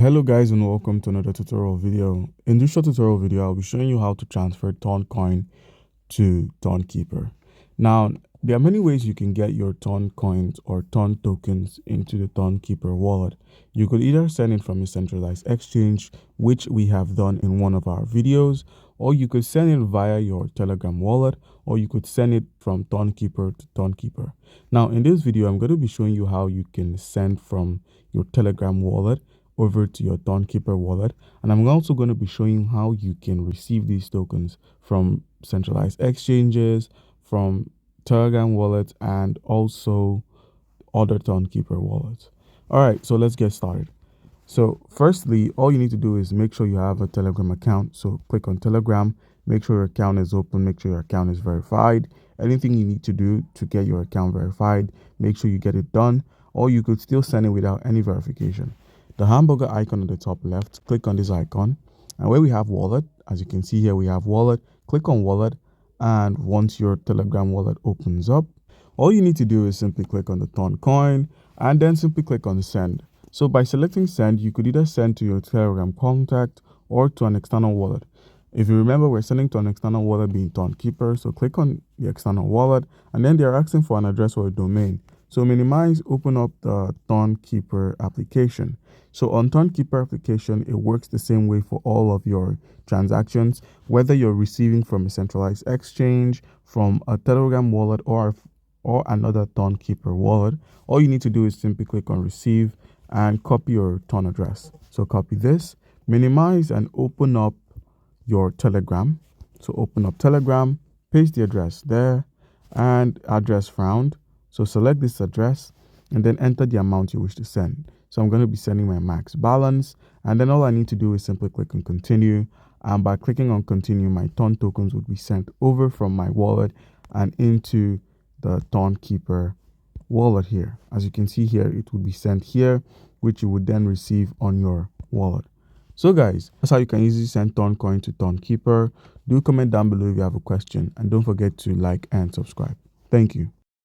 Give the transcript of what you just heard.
Hello guys, and welcome to another tutorial video. In this short tutorial video, I'll be showing you how to transfer Toncoin to Tonkeeper. Now, there are many ways you can get your Toncoins or Ton tokens into the Tonkeeper wallet. You could either send it from a centralized exchange, which we have done in one of our videos, or you could send it via your Telegram wallet, or you could send it from Tonkeeper to Tonkeeper. Now, in this video, I'm going to be showing you how you can send from your Telegram wallet over to your Tonkeeper wallet, and I'm also going to be showing how you can receive these tokens from centralized exchanges, from Telegram wallets, and also other Tonkeeper wallets. All right, so let's get started. So firstly, all you need to do is make sure you have a Telegram account. So click on Telegram, make sure your account is open, make sure your account is verified. Anything you need to do to get your account verified, make sure you get it done, or you could still send it without any verification. The hamburger icon at the top left, click on this icon, and where we have wallet, as you can see here, we have wallet. Click on wallet, and once your Telegram wallet opens up, all you need to do is simply click on the Toncoin and then simply click on send. So by selecting send, you could either send to your Telegram contact or to an external wallet. If you remember, we're sending to an external wallet being Tonkeeper. So click on the external wallet, and then they're asking for an address or a domain. So minimize, open up the Tonkeeper application. So on Tonkeeper application, it works the same way for all of your transactions, whether you're receiving from a centralized exchange, from a Telegram wallet, or another Tonkeeper wallet. All you need to do is simply click on receive and copy your Ton address. So copy this, minimize, and open up your Telegram. So open up Telegram, paste the address there, and address found. So select this address and then enter the amount you wish to send. So I'm going to be sending my max balance, and then all I need to do is simply click on continue, and by clicking on continue, my Ton tokens would be sent over from my wallet and into the Tonkeeper wallet here. As you can see here, it would be sent here, which you would then receive on your wallet. So guys, that's how you can easily send Toncoin to Tonkeeper. Do comment down below if you have a question, and don't forget to like and subscribe. Thank you.